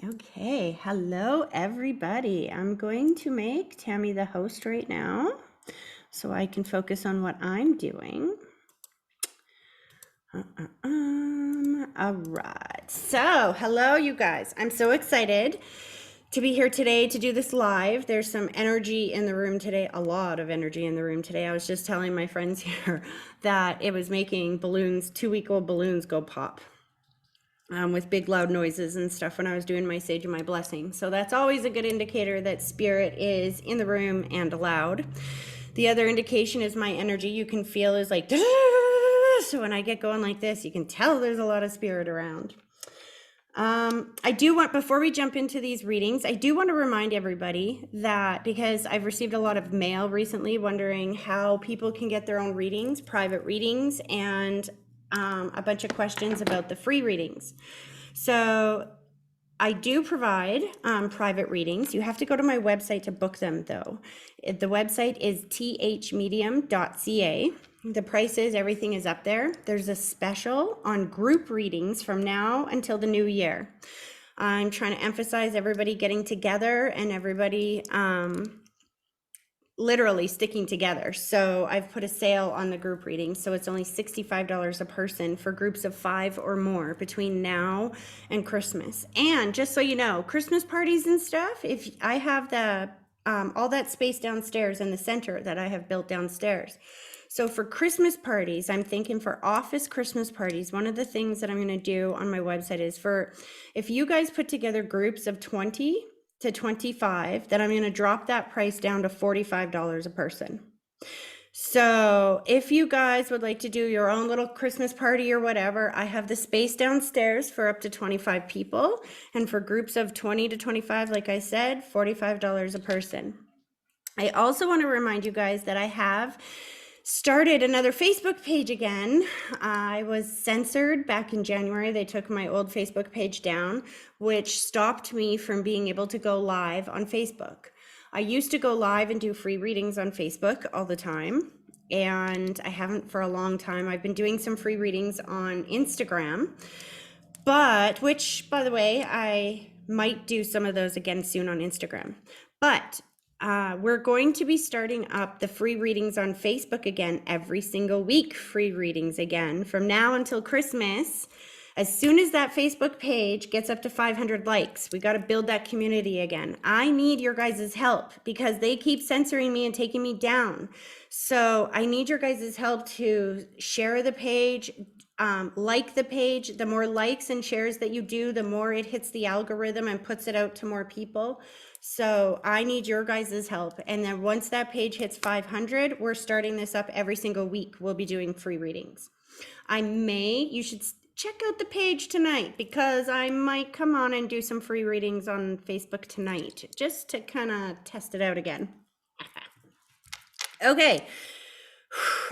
Okay, hello everybody. I'm going to make Tammy the host right now so I can focus on what I'm doing. All right. So, hello you guys. I'm so excited to be here today to do this live. There's some energy in the room today, a lot of energy in the room today. I was just telling my friends here that it was making balloons, 2-week-old balloons go pop. With big loud noises and stuff when I was doing my sage and my blessing. So that's always a good indicator that spirit is in the room and loud. The other indication is my energy you can feel is like, so when I get going like this, you can tell there's a lot of spirit around. I do want, before we jump into these readings, I do want to remind everybody that because I've received a lot of mail recently wondering how people can get their own readings, private readings, and a bunch of questions about the free readings. So I do provide private readings. You have to go to my website to book them though. The website is THMedium.ca. The prices, everything is up there. There's a special on group readings from now until the new year. I'm trying to emphasize everybody getting together and everybody literally sticking together. So I've put a sale on the group reading. So it's only $65 a person for groups of 5 or more between now and Christmas. And just so you know, Christmas parties and stuff, if I have the all that space downstairs in the center that I have built downstairs. So for Christmas parties, I'm thinking for office Christmas parties, one of the things that I'm going to do on my website is for, if you guys put together groups of 20 to 25, then I'm going to drop that price down to $45 a person. So if you guys would like to do your own little Christmas party or whatever, I have the space downstairs for up to 25 people. And for groups of 20 to 25, like I said, $45 a person. I also want to remind you guys that I have started another Facebook page again. I was censored back in January. They took my old Facebook page down, which stopped me from being able to go live on Facebook. I used to go live and do free readings on Facebook all the time, and I haven't for a long time. I've been doing some free readings on Instagram, but which, by the way, I might do some of those again soon on Instagram. But we're going to be starting up the free readings on Facebook again every single week, free readings again from now until Christmas. As soon as that Facebook page gets up to 500 likes, we got to build that community again. I need your guys' help because they keep censoring me and taking me down. So I need your guys' help to share the page, like the page. The more likes and shares that you do, the more it hits the algorithm and puts it out to more people. So I need your guys' help. And then once that page hits 500, we're starting this up every single week. We'll be doing free readings. You should check out the page tonight because I might come on and do some free readings on Facebook tonight just to kind of test it out again. Okay.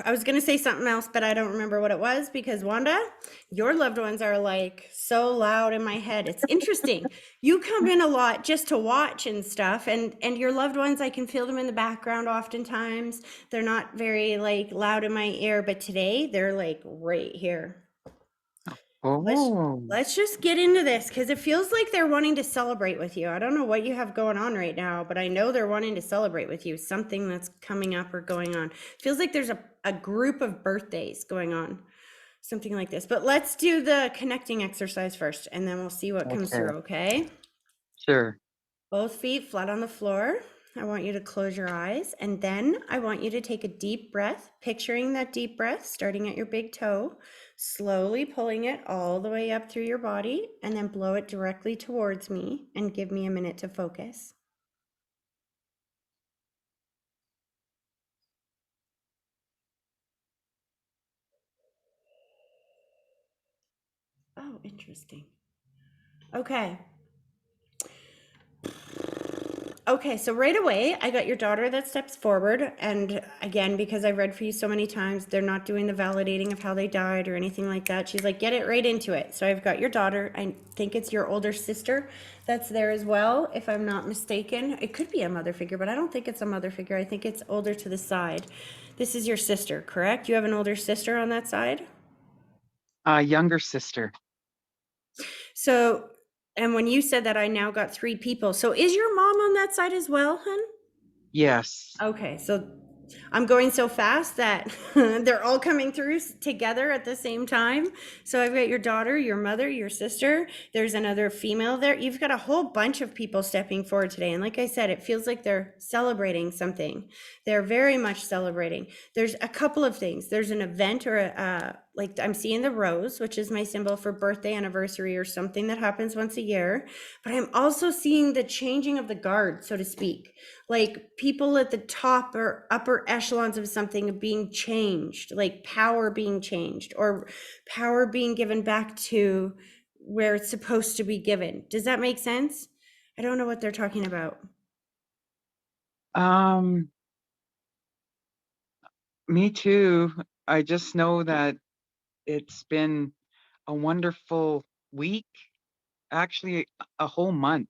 I was going to say something else, but I don't remember what it was because Wanda, your loved ones are like so loud in my head. It's interesting. You come in a lot just to watch and stuff, and your loved ones, I can feel them in the background oftentimes. They're not very like loud in my ear, but today they're like right here. Oh, Let's just get into this because it feels like they're wanting to celebrate with you. I don't know what you have going on right now, but I know they're wanting to celebrate with you. Something that's coming up or going on. Feels like there's a group of birthdays going on. Something like this. But let's do the connecting exercise first and then we'll see what comes okay. through, okay? Sure. Both feet flat on the floor. I want you to close your eyes and then I want you to take a deep breath, picturing that deep breath starting at your big toe, slowly pulling it all the way up through your body and then blow it directly towards me and give me a minute to focus. Oh, interesting. Okay. Okay, so right away, I got your daughter that steps forward. And again, because I read for you so many times, they're not doing the validating of how they died or anything like that. She's like, get it right into it. So I've got your daughter. I think it's your older sister that's there as well, if I'm not mistaken. It could be a mother figure, but I don't think it's a mother figure. I think it's older to the side. This is your sister, correct? You have an older sister on that side? Younger sister. So And when you said that, I now got 3 people. So is your mom on that side as well, hun? Yes. Okay, so I'm going so fast that they're all coming through together at the same time. So I've got your daughter, your mother, your sister. There's another female there. You've got a whole bunch of people stepping forward today. And like I said, it feels like they're celebrating something. They're very much celebrating. There's a couple of things. There's an event or like I'm seeing the rose, which is my symbol for birthday, anniversary, or something that happens once a year. But I'm also seeing the changing of the guard, so to speak, like people at the top or upper echelons of something being changed, like power being changed or power being given back to where it's supposed to be given. Does that make sense? I don't know what they're talking about. Um, Me too. I just know that it's been a wonderful week, actually a whole month,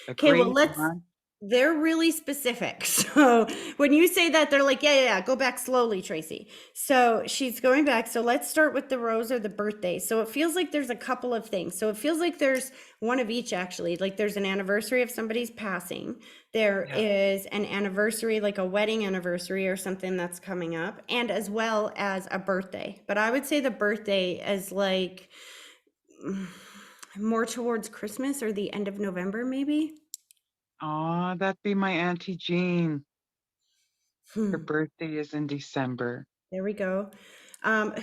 a Okay, well, great month. they're really specific. So when you say that, they're like, yeah, go back slowly, Tracy. So she's going back. So let's start with the rose or the birthday. So it feels like there's a couple of things. So it feels like there's one of each, actually. Like there's an anniversary of somebody's passing. There Yeah. is an anniversary, like a wedding anniversary or something that's coming up, and as well as a birthday. But I would say the birthday is like more towards Christmas or the end of November, maybe. Oh, that'd be my Auntie Jean. Her Hmm. birthday is in December. There we go.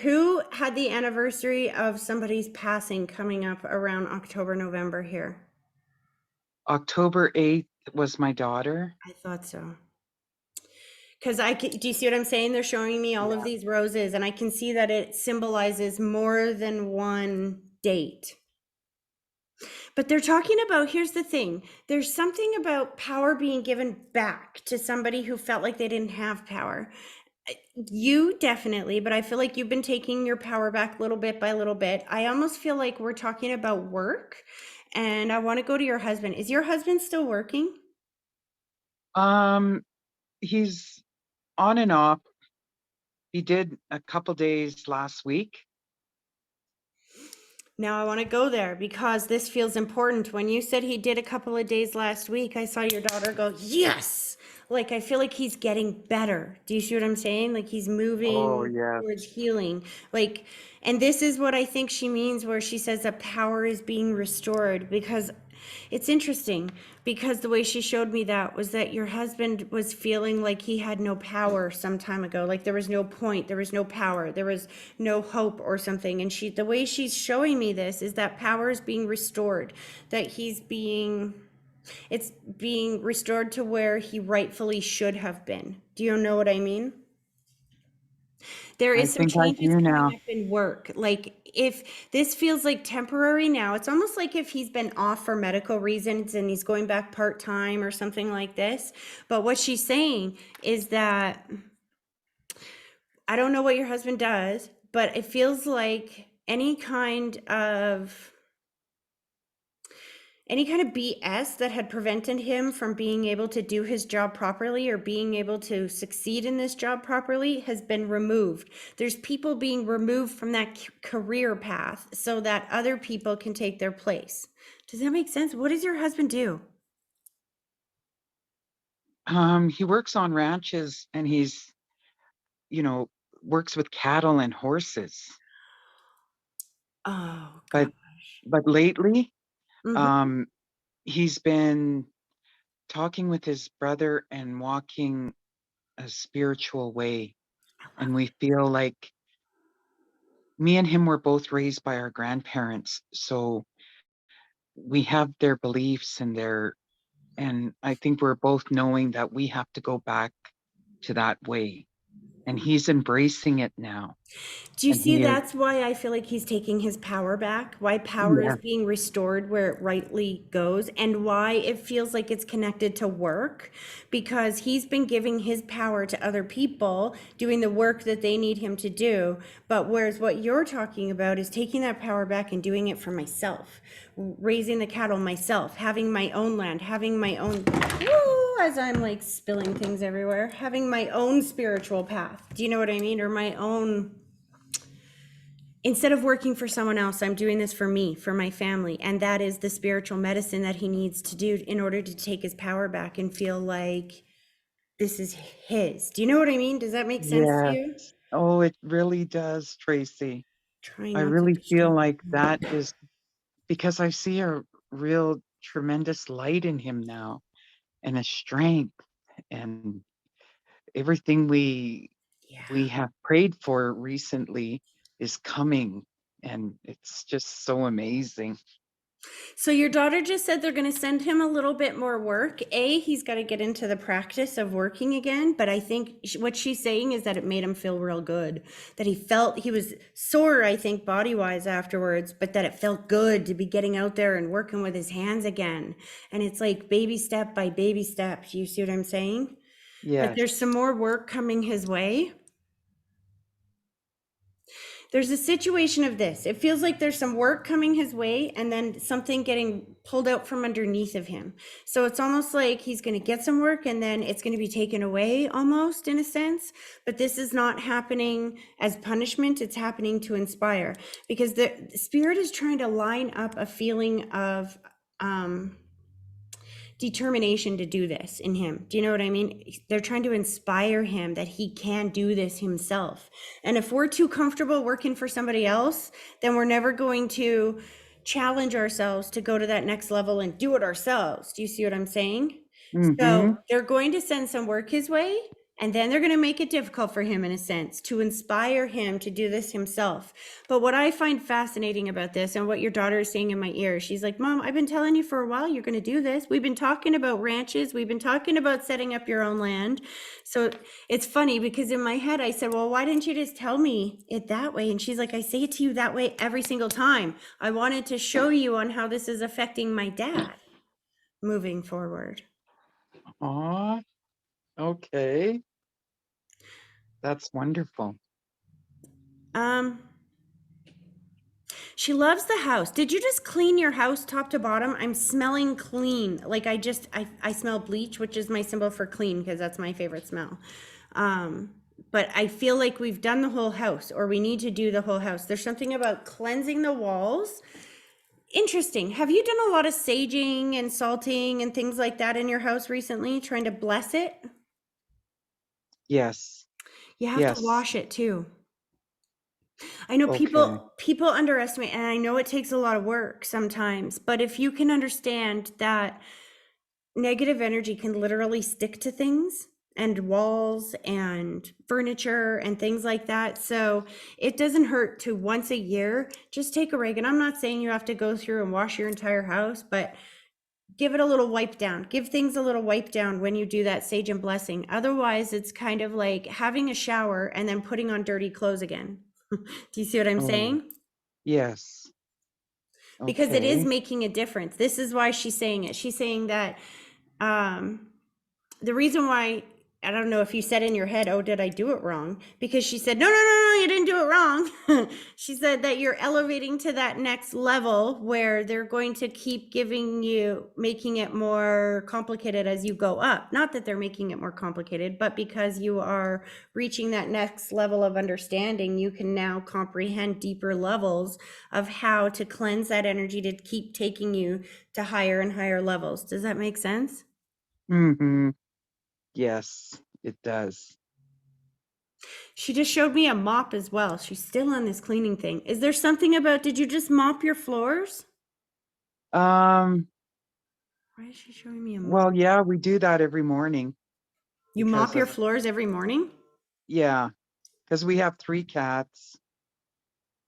Who had the anniversary of somebody's passing coming up around October, November here? October 8th was my daughter. I thought so. Because do you see what I'm saying? They're showing me all of Yeah. these roses, and I can see that it symbolizes more than one date. But they're talking about, here's the thing, there's something about power being given back to somebody who felt like they didn't have power. You definitely, but I feel like you've been taking your power back little bit by little bit. I almost feel like we're talking about work, and I want to go to your husband. Is your husband still working? Um, he's on and off. He did a couple days last week. Now I want to go there because this feels important. When you said he did a couple of days last week, I saw your daughter go, yes. Like I feel like he's getting better. Do you see what I'm saying? Like he's Oh, moving yes. towards healing. Like, and this is what I think she means where she says that power is being restored, because it's interesting, because the way she showed me that was that your husband was feeling like he had no power some time ago, like there was no point, there was no power, there was no hope or something. And the way she's showing me this is that power is being restored, that it's being restored to where he rightfully should have been. Do you know what I mean? There I is some think I changes do coming now. up in work. Like if this feels like temporary now, it's almost like if he's been off for medical reasons and he's going back part-time or something like this. But what she's saying is that I don't know what your husband does, but it feels like any kind of BS that had prevented him from being able to do his job properly or being able to succeed in this job properly has been removed. There's people being removed from that career path so that other people can take their place. Does that make sense? What does your husband do? He works on ranches and you know, works with cattle and horses. Oh, But gosh. lately, Mm-hmm. um, he's been talking with his brother and walking a spiritual way. And we feel like me and him were both raised by our grandparents. So we have their beliefs and I think we're both knowing that we have to go back to that way. And he's embracing it now. Do you And see he is, that's why I feel like he's taking his power back? Why power is yeah. being restored where it rightly goes, and why it feels like it's connected to work? Because he's been giving his power to other people, doing the work that they need him to do. But whereas what you're talking about is taking that power back and doing it for myself, raising the cattle myself, having my own land, having my own. Woo, as I'm like spilling things everywhere, having my own spiritual path. Do you know what I mean? Or my own instead of working for someone else, I'm doing this for me, for my family. And that is the spiritual medicine that he needs to do in order to take his power back and feel like this is his. Do you know what I mean? Does that make sense to Yes. you? Oh, it really does, Tracy. Try I not to really feel destroy. like that is because I see a real tremendous light in him now and a strength and everything we Yeah. have prayed for recently is coming and it's just so amazing. So your daughter just said they're going to send him a little bit more work. He's got to get into the practice of working again. But I think what she's saying is that it made him feel real good. That he felt he was sore, I think, body wise afterwards, but that it felt good to be getting out there and working with his hands again. And it's like baby step by baby step. Do you see what I'm saying? But there's some Yes. more work coming his way. There's a situation of this. It feels like there's some work coming his way and then something getting pulled out from underneath of him. So it's almost like he's going to get some work and then it's going to be taken away almost in a sense. But this is not happening as punishment. It's happening to inspire because the spirit is trying to line up a feeling of, determination to do this in him. Do you know what I mean? They're trying to inspire him that he can do this himself. And if we're too comfortable working for somebody else, then we're never going to challenge ourselves to go to that next level and do it ourselves. Do you see what I'm saying? Mhm. So they're going to send some work his way, and then they're going to make it difficult for him in a sense to inspire him to do this himself. But what I find fascinating about this and what your daughter is saying in my ear, she's like, Mom, I've been telling you for a while you're going to do this. We've been talking about ranches. We've been talking about setting up your own land. So it's funny because in my head, I said, well, why didn't you just tell me it that way? And she's like, I say it to you that way every single time. I wanted to show you on how this is affecting my dad moving forward. Aw, okay. That's wonderful. Um, She loves the house. Did you just clean your house top to bottom? I'm smelling clean. Like I smell bleach, which is my symbol for clean because that's my favorite smell. But I feel like we've done the whole house or we need to do the whole house. There's something about cleansing the walls. Interesting. Have you done a lot of saging and salting and things like that in your house recently, trying to bless it? Yes. You have to Yes. wash it too. I know Okay. people underestimate, and I know it takes a lot of work sometimes, but if you can understand that negative energy can literally stick to things and walls and furniture and things like that. So it doesn't hurt to once a year just take a rag. And I'm not saying you have to go through and wash your entire house, but give it a little wipe down. Give things a little wipe down when you do that sage and blessing. Otherwise, it's kind of like having a shower and then putting on dirty clothes again. Do you see what I'm Oh, saying? yes. Because it is Okay. making a difference. This is why she's saying it. She's saying that um, the reason why, I don't know if you said in your head, oh, did I do it wrong? Because she said, no, no, no, no, you didn't do it wrong. She said that you're elevating to that next level where they're going to keep giving you, making it more complicated as you go up. Not that they're making it more complicated, but because you are reaching that next level of understanding, you can now comprehend deeper levels of how to cleanse that energy to keep taking you to higher and higher levels. Does that make sense? Mhm. Yes, it does. She just showed me a mop as well. She's still on this cleaning thing. Is there something about, did you just mop your floors? Um, Why is she showing me a mop? well, yeah, we do that every morning You because mop your of floors every morning? yeah, because we have 3 cats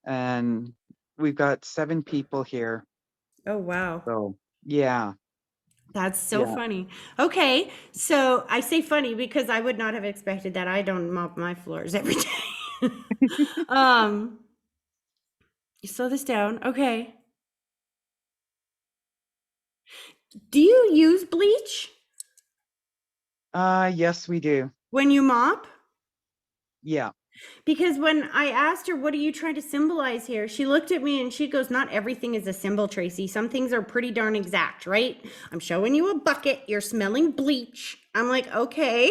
and we've got 7 people here. Oh, wow. So, yeah, That's so yeah. funny. Okay, so I say funny because I would not have expected that. I don't mop my floors every day. um, you slow this down. Okay. Do you use bleach Yes, we do. when you mop? Yeah. Because when I asked her, what are you trying to symbolize here? She looked at me and she goes, not everything is a symbol, Tracy. Some things are pretty darn exact, right? I'm showing you a bucket. You're smelling bleach. I'm like, okay.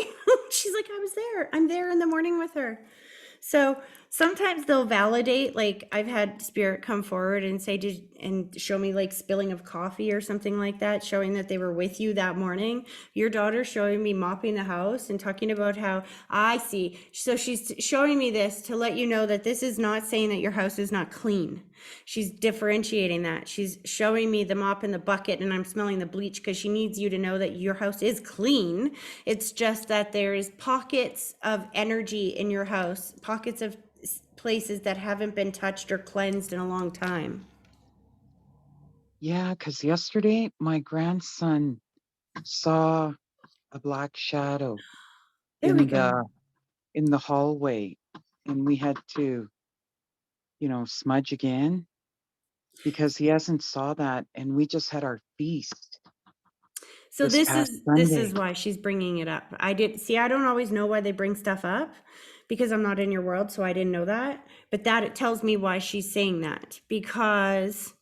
She's like, I was there. I'm there in the morning with her. So Sometimes they'll validate, like I've had spirit come forward and say, did, and show me like spilling of coffee or something like that, showing that they were with you that morning. Your daughter showing me mopping the house and talking about how I see. So she's showing me this to let you know that this is not saying that your house is not clean. She's differentiating that. She's showing me the mop and the bucket, and I'm smelling the bleach because she needs you to know that your house is clean. It's just that there is pockets of energy in your house, pockets of places that haven't been touched or cleansed in a long time. Yeah, because yesterday my grandson saw a black shadow There we in go. the hallway, and we had to, smudge again because he hasn't saw that, and we just had our feast So this this past is this Sunday. is why she's bringing it up. I did see. I don't always know why they bring stuff up because I'm not in your world, so I didn't know that. But that it tells me why she's saying that, because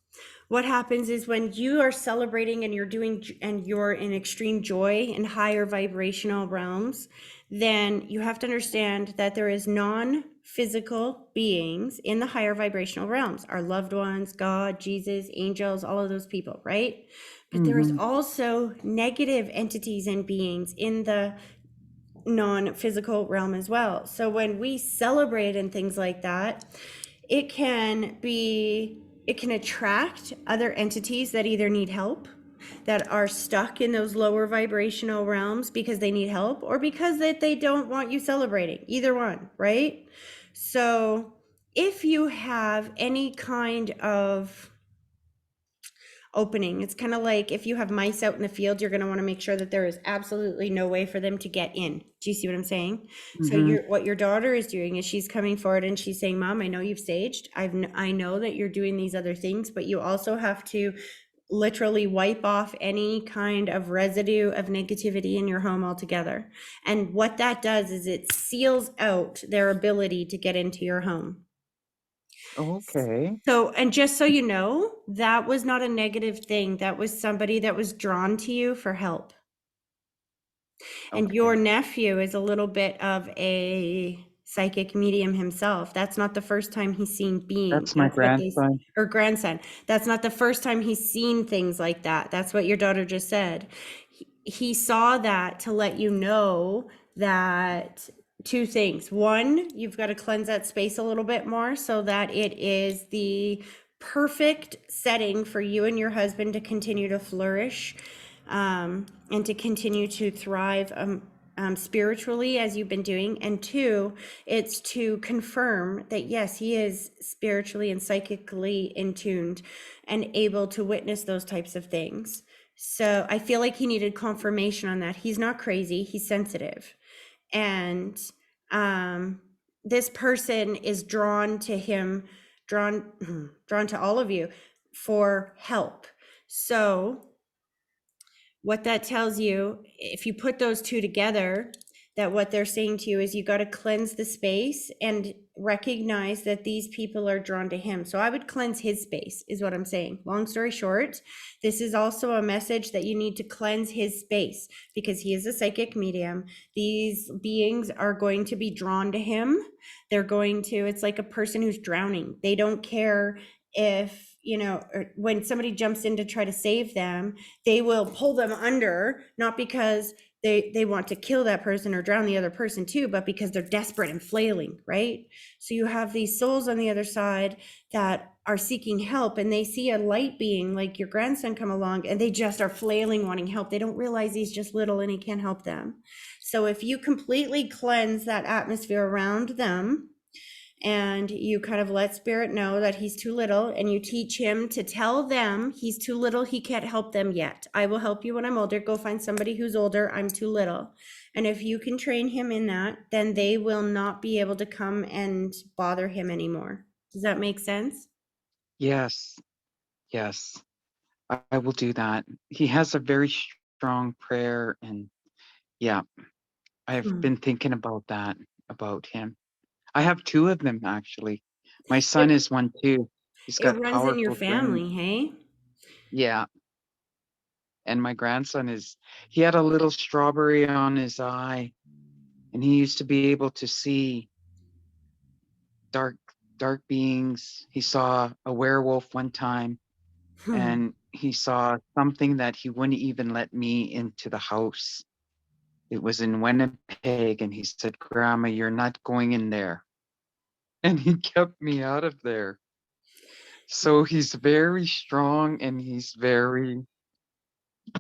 what happens is when you are celebrating and you're doing and you're in extreme joy in higher vibrational realms, then you have to understand that there is non-physical beings in the higher vibrational realms, our loved ones, God, Jesus, angels, all of those people, right? But there is Hmm. also negative entities and beings in the non-physical realm as well. So when we celebrate and things like that, it can be, it can attract other entities that either need help, that are stuck in those lower vibrational realms because they need help, or because that they don't want you celebrating, either one, right? So if you have any kind of opening. It's kind of like if you have mice out in the field, you're going to want to make sure that there is absolutely no way for them to get in. Do you see what I'm saying? So Hmm. what your daughter is doing is she's coming forward and she's saying, "Mom, I know you've saged. I know that you're doing these other things, but you also have to literally wipe off any kind of residue of negativity in your home altogether." And what that does is it seals out their ability to get into your home. Okay. So, and just so you know, that was not a negative thing. That was somebody that was drawn to you for help. And your Okay. nephew is a little bit of a psychic medium himself. That's not the first time he's seen beings. That's my That's what they, grandson. or grandson. That's not the first time he's seen things like that. That's what your daughter just said. He saw that to let you know that two things. One, you've got to cleanse that space a little bit more so that it is the perfect setting for you and your husband to continue to flourish, and to continue to thrive, spiritually as you've been doing. And two, it's to confirm that yes, he is spiritually and psychically in tuned and able to witness those types of things. So I feel like he needed confirmation on that. He's not crazy, he's sensitive. And this person is drawn to him, drawn to all of you for help. So what that tells you, if you put those two together, that what they're saying to you is you got to cleanse the space and recognize that these people are drawn to him. So I would cleanse his space, is what I'm saying. Long story short, this is also a message that you need to cleanse his space because he is a psychic medium. These beings are going to be drawn to him. They're going to, it's like a person who's drowning. They don't care if, when somebody jumps in to try to save them, they will pull them under, not because they want to kill that person or drown the other person too, but because they're desperate and flailing, right? So you have these souls on the other side that are seeking help, and they see a light being like your grandson come along, and they just are flailing wanting help. They don't realize he's just little and he can't help them. So if you completely cleanse that atmosphere around them, and you kind of let spirit know that he's too little, and you teach him to tell them he's too little, he can't help them yet. I will help you when I'm older. Go find somebody who's older. I'm too little. And if you can train him in that, then they will not be able to come and bother him anymore. Does that make sense? Yes. Yes. I will do that. He has a very strong prayer, and yeah, I've Hmm. been thinking about that, about him. I have two of them actually. My son It, is one too. He's it got runs in your powerful dreams. family, hey? Yeah. And my grandson he had a little strawberry on his eye, and he used to be able to see dark dark beings. He saw a werewolf one time, Hmm. and he saw something that he wouldn't even let me into the house. It was in Winnipeg, and he said, "Grandma, you're not going in there." And he kept me out of there. So he's very strong, and he's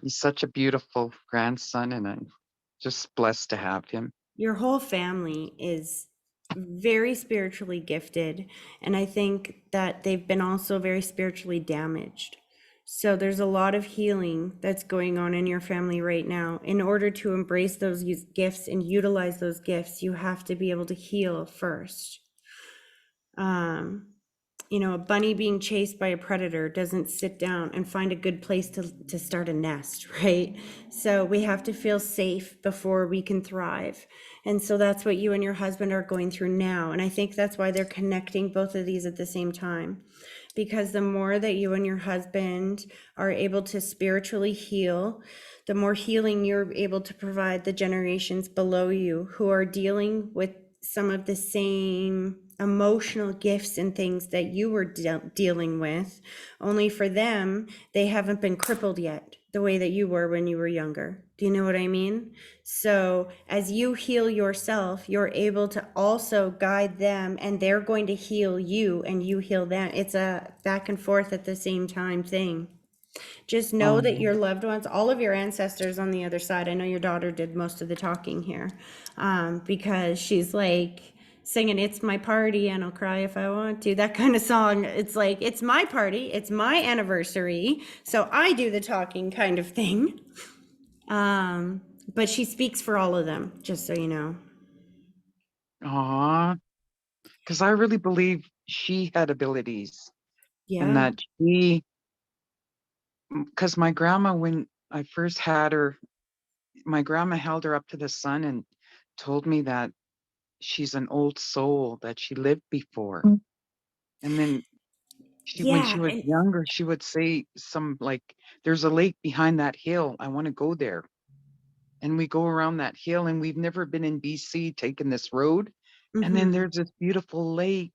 such a beautiful grandson, and I'm just blessed to have him. Your whole family is very spiritually gifted, and I think that they've been also very spiritually damaged. So there's a lot of healing that's going on in your family right now. In order to embrace those gifts and utilize those gifts, you have to be able to heal first. Um, a bunny being chased by a predator doesn't sit down and find a good place to start a nest, right? So we have to feel safe before we can thrive. And so that's what you and your husband are going through now. And I think that's why they're connecting both of these at the same time. Because the more that you and your husband are able to spiritually heal, the more healing you're able to provide the generations below you who are dealing with some of the same emotional gifts and things that you were dealing with. Only for them, they haven't been crippled yet the way that you were when you were younger. Do you know what I mean? So as you heal yourself, you're able to also guide them, and they're going to heal you and you heal them. It's a back and forth at the same time thing. Just know that Oh, your loved ones, all of your ancestors on the other side, I know your daughter did most of the talking here, because she's like singing "It's My Party and I'll Cry If I Want to," that kind of song. It's like, it's my party, it's my anniversary, so I do the talking kind of thing. But she speaks for all of them, just so you know. aw, because I really believe she had abilities, and Yeah. that because my grandma, when I first had her, my grandma held her up to the sun and told me that she's an old soul, that she lived before. And then when she Yeah. was younger, she would say some like, "There's a lake behind that hill. I want to go there." And we go around that hill, and we've never been in BC taking this road. And then Mm-hmm. there's this beautiful lake.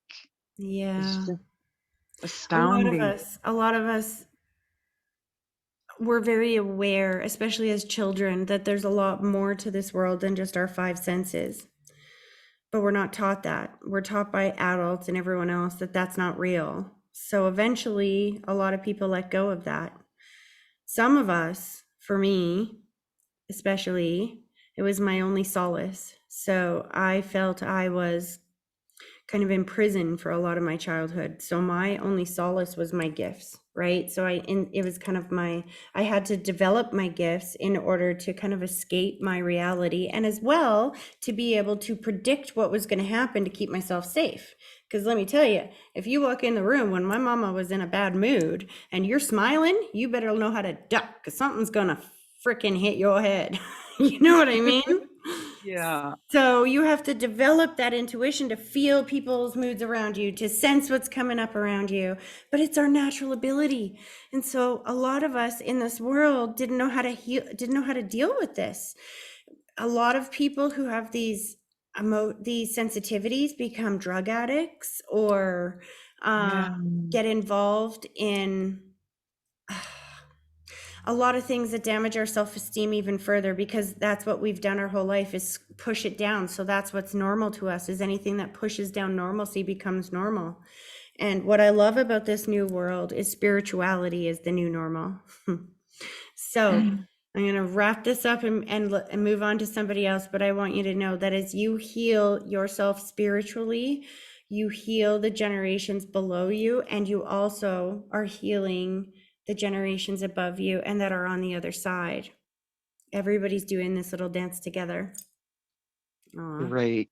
It's Yeah. just A lot of astounding. us, a lot of us we're very aware, especially as children, that there's a lot more to this world than just our five senses. But we're not taught that. We're taught by adults and everyone else that that's not real. So eventually, a lot of people let go of that. Some of us, for me especially, it was my only solace. So I felt I was kind of in prison for a lot of my childhood. So my only solace was my gifts, right? So it was kind of I had to develop my gifts in order to kind of escape my reality, and as well to be able to predict what was going to happen to keep myself safe. Because let me tell you, if you walk in the room when my mama was in a bad mood and you're smiling, you better know how to duck, because something's going to freaking hit your head. You know what I mean? Yeah. So you have to develop that intuition to feel people's moods around you, to sense what's coming up around you. But it's our natural ability. And so a lot of us in this world didn't know how to heal, didn't know how to deal with this. A lot of people who have these sensitivities become drug addicts, or Yeah. get involved in a lot of things that damage our self-esteem even further, because that's what we've done our whole life, is push it down. So that's what's normal to us, is anything that pushes down normalcy becomes normal. And what I love about this new world is spirituality is the new normal. So I'm going to wrap this up and move on to somebody else. But I want you to know that as you heal yourself spiritually, you heal the generations below you, and you also are healing the generations above you and that are on the other side. Everybody's doing this little dance together. Aw. Right.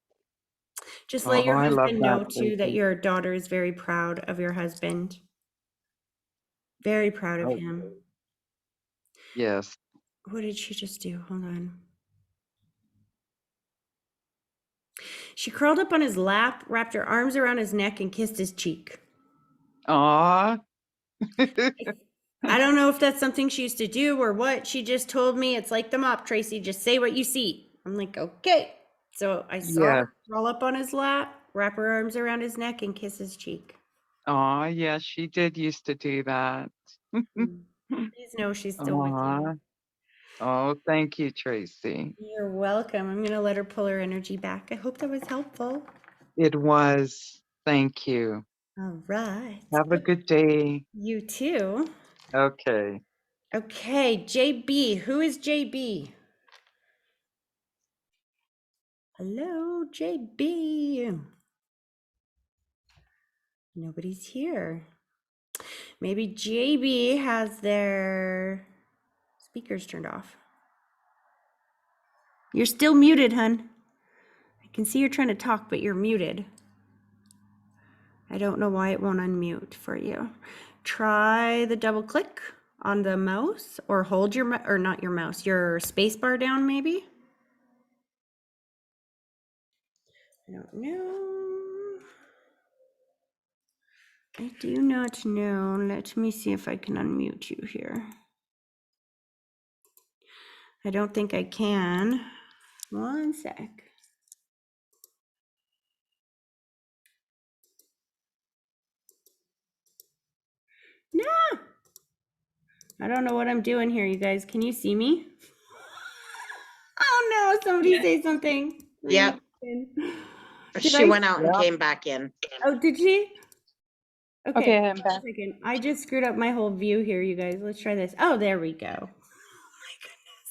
Just let Oh, your I love husband that, know too that Tracy. your daughter is very proud of your husband. Very proud of Oh, him. yes. What did she just do? Hold on. She curled up on his lap, wrapped her arms around his neck, and kissed his cheek. Aw. I don't know if that's something she used to do or what. She just told me it's like the mop, Tracy. Just say what you see. I'm like, okay. So I saw Yes. her curl up on his lap. wrap her arms around his neck and kiss his cheek. Oh, yeah, she did used to do that. Please know she's still with you. Aw. Oh, thank you, Tracy. You're welcome. I'm going to let her pull her energy back. I hope that was helpful. It was. Thank you. All right. Have a good day. You too. Okay. Okay, JB. Who is JB? Hello, JB. Nobody's here. Maybe JB has their speakers turned off. You're still muted, hun. I can see you're trying to talk, but you're muted. I don't know why it won't unmute for you. Try the double click on the mouse or hold your, or not your mouse, your space bar down maybe. I don't know. I do not know. Let me see if I can unmute you here. I don't think I can. One sec. No! I don't know what I'm doing here, you guys. Can you see me? Oh no, somebody say something. Yep. Did She I? went out and Yep. came back in. Oh, did she? Okay, I'm back. Second. I just screwed up my whole view here, you guys. Let's try this. Oh, there we go.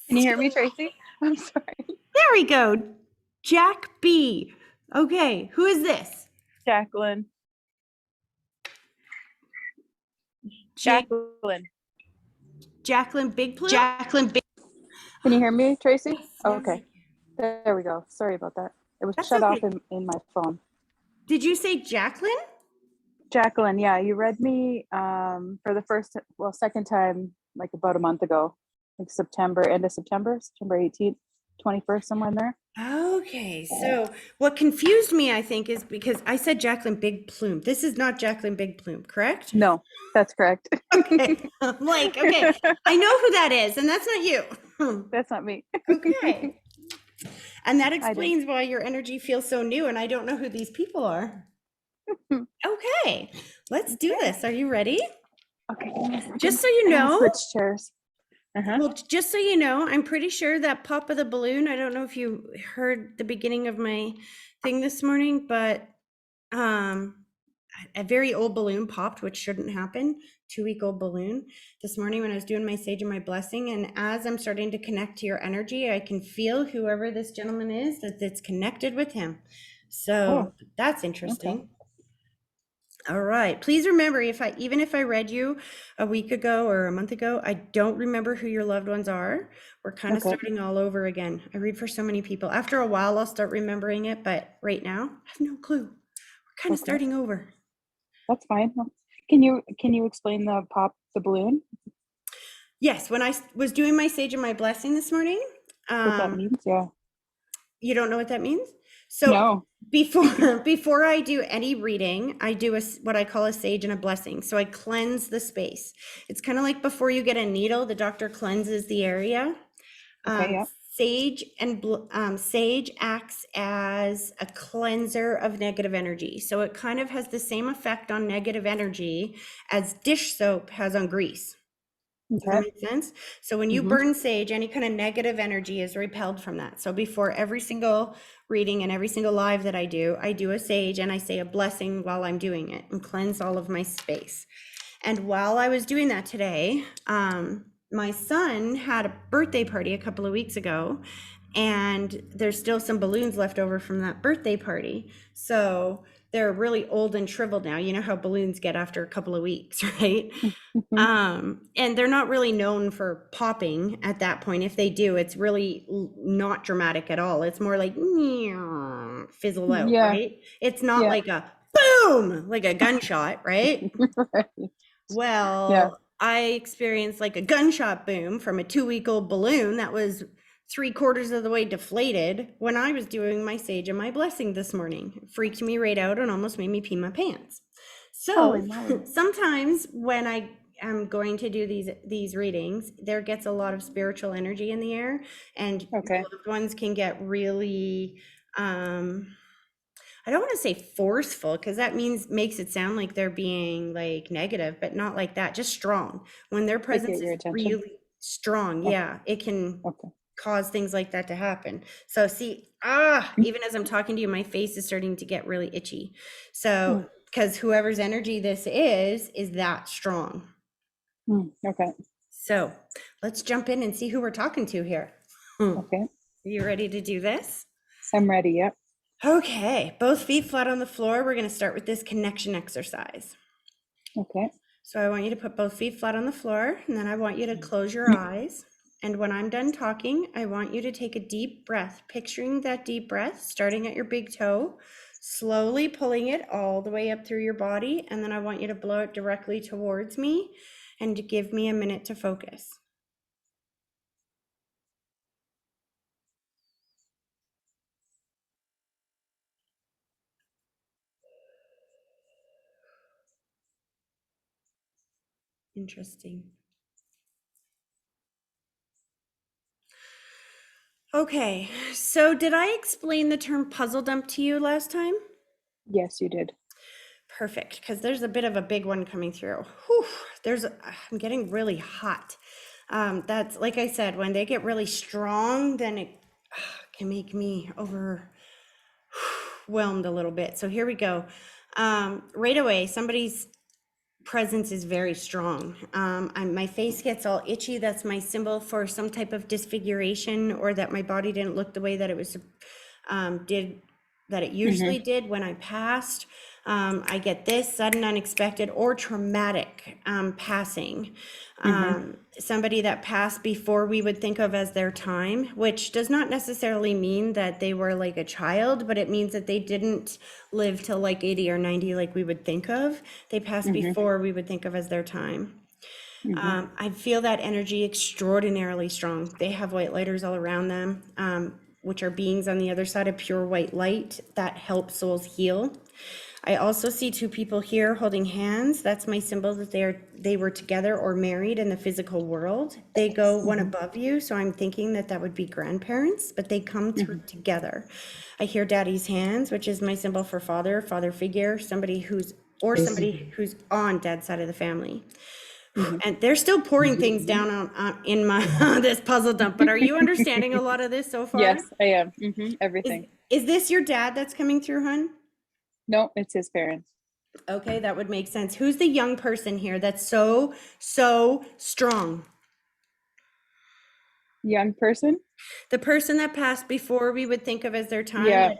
Can you hear me, Tracy? I'm sorry. There we go. Jack B. Okay, who is this? Jacqueline. Jake, Jacqueline. Jacqueline Big Plume? Jacqueline. Can you hear me, Tracy? Yes, Oh, now I okay. There we go. Sorry about that. It was That's shut off okay. in my phone. Did you say Jacqueline? Jacqueline, yeah, you read me for the second time, like about a month ago, like end of September 18th, 21st, somewhere in there. Okay, so what confused me, I think, is because I said Jacqueline Big Plume. This is not Jacqueline Big Plume, correct? No, that's correct. Okay. I'm like, okay, I know who that is, and that's not you. That's not me. Okay. And that I did. explains why your energy feels so new, and I don't know who these people are. Okay, let's do this. Are you ready? Okay. give me a second. Just so you I'm gonna know, switch chairs. well, just so you know, I'm pretty sure that pop of the balloon, I don't know if you heard the beginning of my thing this morning, but a very old balloon popped, which shouldn't happen. 2-week-old balloon this morning when I was doing my sage and my blessing. And as I'm starting to connect to your energy, I can feel whoever this gentleman is that's connected with him. So that's interesting. Okay. All right. Please remember, even if I read you a week ago or a month ago, I don't remember who your loved ones are. We're kind of starting all over again. I read for so many people. After a while, I'll start remembering it, but right now, I have no clue. We're kind of starting over. That's fine. Can you explain the balloon? Yes, when I was doing my sage and my blessing this morning, What that means? Yeah. you don't know what that means? So No. before I do any reading, I do what I call a sage and a blessing. So I cleanse the space. It's kind of like before you get a needle, the doctor cleanses the area. Okay. Yeah. Sage acts as a cleanser of negative energy. So it kind of has the same effect on negative energy as dish soap has on grease. Does that make sense? So when you burn sage, any kind of negative energy is repelled from that. So before every single reading and every single live that I do a sage and I say a blessing while I'm doing it and cleanse all of my space. And while I was doing that today, my son had a birthday party a couple of weeks ago, and there's still some balloons left over from that birthday party. So they're really old and shriveled now. You know how balloons get after a couple of weeks, right? And they're not really known for popping at that point. If they do, it's really not dramatic at all. It's more like fizzle out, right? It's not like a boom, like a gunshot, right? Right. Well, I experienced like a gunshot boom from a 2-week-old balloon that was 3/4 of the way deflated when I was doing my sage and my blessing this morning. It freaked me right out and almost made me pee my pants. So sometimes when I am going to do these readings, there gets a lot of spiritual energy in the air, and loved ones can get really I don't want to say forceful because that makes it sound like they're being like negative, but not like that, just strong. When their Like get presence your is attention. really strong, Oh, yeah, it can okay. cause things like that to happen. So see, even as I'm talking to you, my face is starting to get really itchy. So, Mm, because whoever's energy this is that strong. okay. So let's jump in and see who we're talking to here. Are Okay. you ready to do this? I'm ready. Yep. Okay, both feet flat on the floor. We're going to start with this connection exercise. Okay. So I want you to put both feet flat on the floor, and then I want you to close your eyes. And when I'm done talking, I want you to take a deep breath, picturing that deep breath starting at your big toe, slowly pulling it all the way up through your body. And then I want you to blow it directly towards me and to give me a minute to focus. Interesting. Okay, so did I explain the term puzzle dump to you last time? Yes, you did. Perfect, because there's a bit of a big one coming through. Whew, I'm getting really hot. That's like I said, when they get really strong, then it can make me overwhelmed a little bit. So here we go. Right away, somebody's presence is very strong. My face gets all itchy. That's my symbol for some type of disfiguration, or that my body didn't look the way that it was did that it usually did when I passed. I get this sudden, unexpected, or traumatic passing. Somebody that passed before we would think of as their time, which does not necessarily mean that they were like a child, but it means that they didn't live till like 80 or 90 like we would think of. They passed before we would think of as their time. I feel that energy extraordinarily strong. They have white lighters all around them, which are beings on the other side of pure white light that help souls heal. I also see two people here holding hands. That's my symbol that they were together or married in the physical world. They go one above you, so I'm thinking that that would be grandparents, but they come through together. I hear daddy's hands, which is my symbol for father figure, somebody who's on dad's side of the family. And they're still pouring things down on in my this puzzle dump. But are you understanding a lot of this so far? Yes, I am. Is Everything. is this your dad that's coming through, hun? No, it's his parents. Okay, that would make sense. Who's the young person here that's so strong? Young person? The person that passed before we would think of as their time, Yeah.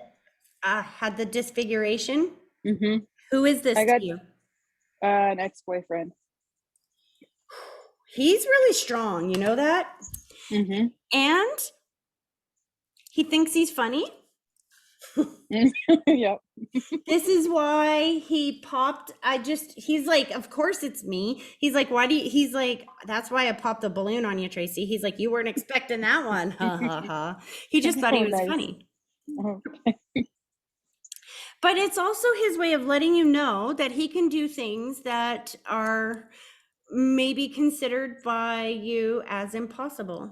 that had the disfiguration. Mm-hmm. Who is this I to got you? an ex-boyfriend. He's really strong, you know that? Mm-hmm. And he thinks he's funny. Yep. This is why he popped. He's like, of course it's me. He's like, he's like, that's why I popped the balloon on you, Tracy. He's like, you weren't expecting that one. Ha ha ha. He just thought he Oh, was nice. funny. Oh, But it's also his way of letting you know that he can do things that are maybe considered by you as impossible.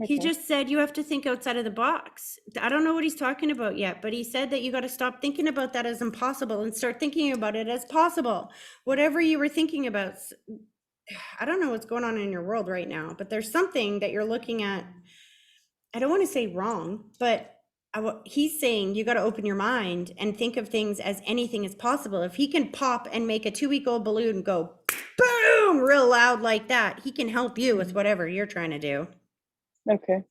He okay. just said you have to think outside of the box. I don't know what he's talking about yet, but he said that you got to stop thinking about that as impossible and start thinking about it as possible. Whatever you were thinking about, I don't know what's going on in your world right now, but there's something that you're looking at. I don't want to say wrong, but he's saying you got to open your mind and think of things as anything is possible. If he can pop and make a 2-week-old balloon go boom real loud like that, he can help you with whatever you're trying to do. Okay.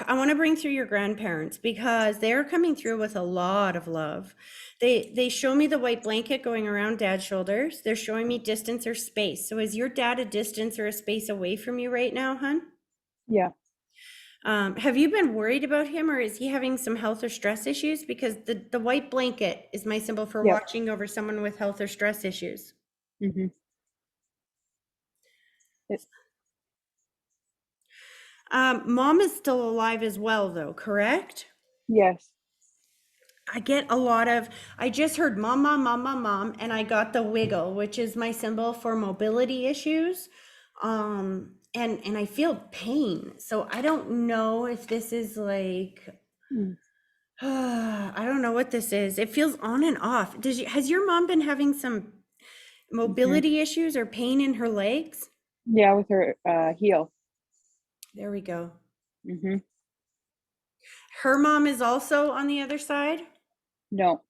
I want to bring through your grandparents because they're coming through with a lot of love. They show me the white blanket going around dad's shoulders. They're showing me distance or space. So is your dad a distance or a space away from you right now, hun? Yeah. Have you been worried about him, or is he having some health or stress issues? Because the white blanket is my symbol for Yep. watching over someone with health or stress issues. Mm-hmm. Mom is still alive as well, though, correct? Yes. I get a lot of, I just heard mom, mom, mom, mom, mom, and I got the wiggle, which is my symbol for mobility issues. And I feel pain. So I don't know if this is like, Mm. I don't know what this is. It feels on and off. Has your mom been having some Hmm. mobility issues or pain in her legs? Yeah, with her heel. There we go. Hmm. Her mom is also on the other side, No,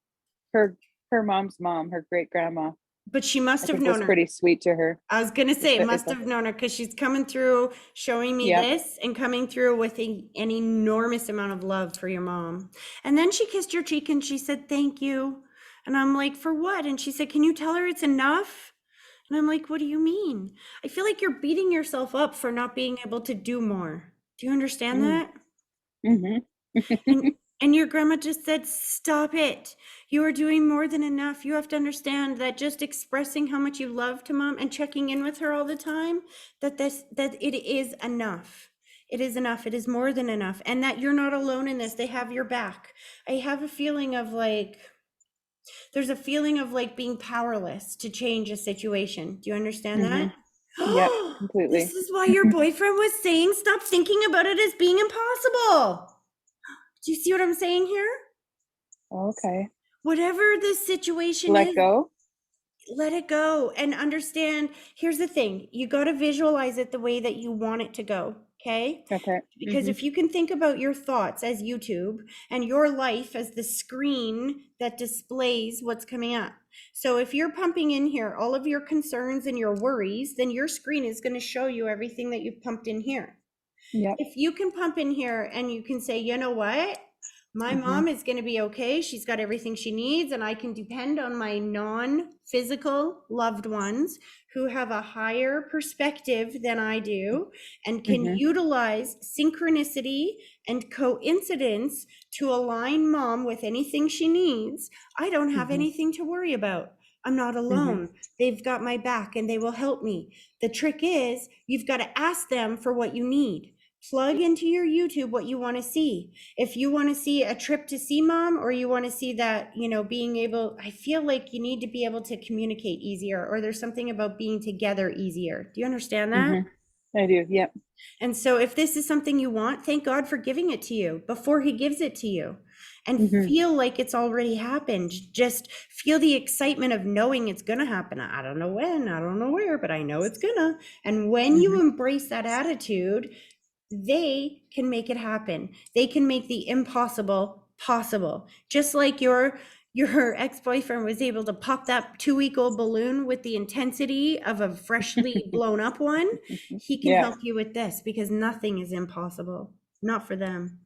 her her mom's mom, her great grandma, but she must I have think known was her. pretty sweet to her. I was gonna say, It's must a have known her because she's coming through, showing me yeah. this and coming through with an enormous amount of love for your mom. And then she kissed your cheek and she said, "Thank you." And I'm like, "For what?" And she said, "Can you tell her it's enough?" And I'm like, "What do you mean?" I feel like you're beating yourself up for not being able to do more. Do you understand Mm. that? Hmm. And your grandma just said, "Stop it. You are doing more than enough. You have to understand that just expressing how much you love to mom and checking in with her all the time, that it is enough. It is enough. It is more than enough. And that you're not alone in this. They have your back." I have a feeling of like there's a feeling of like being powerless to change a situation. Do you understand Hmm. that? Yep, This completely. is why your boyfriend was saying stop thinking about it as being impossible. Do you see what I'm saying here? Okay. Whatever the situation Let is, go. let it go and understand. Here's the thing, you got to visualize it the way that you want it to go. Okay. Okay. Because Hmm. if you can think about your thoughts as YouTube and your life as the screen that displays what's coming up. So if you're pumping in here all of your concerns and your worries, then your screen is going to show you everything that you've pumped in here. Yep. If you can pump in here and you can say, you know what? My Hmm. mom is going to be okay. She's got everything she needs, and I can depend on my non physical loved ones who have a higher perspective than I do and can Hmm. utilize synchronicity and coincidence to align mom with anything she needs. I don't have Hmm. anything to worry about. I'm not Hmm. alone. They've got my back and they will help me. The trick is you've got to ask them for what you need. Plug into your YouTube what you want to see. If you want to see a trip to see mom, or you want to see that, being able, I feel like you need to be able to communicate easier, or there's something about being together easier. Do you understand that? Hmm. I do. Yep. And so if this is something you want, thank God for giving it to you before he gives it to you. And Hmm. feel like it's already happened. Just feel the excitement of knowing it's going to happen. I don't know when, I don't know where, but I know it's gonna. And when Hmm. you embrace that attitude, they can make it happen. They can make the impossible possible. Just like your ex-boyfriend was able to pop that 2-week-old balloon with the intensity of a freshly blown up one, he can Yeah. help you with this because nothing is impossible. Not for them.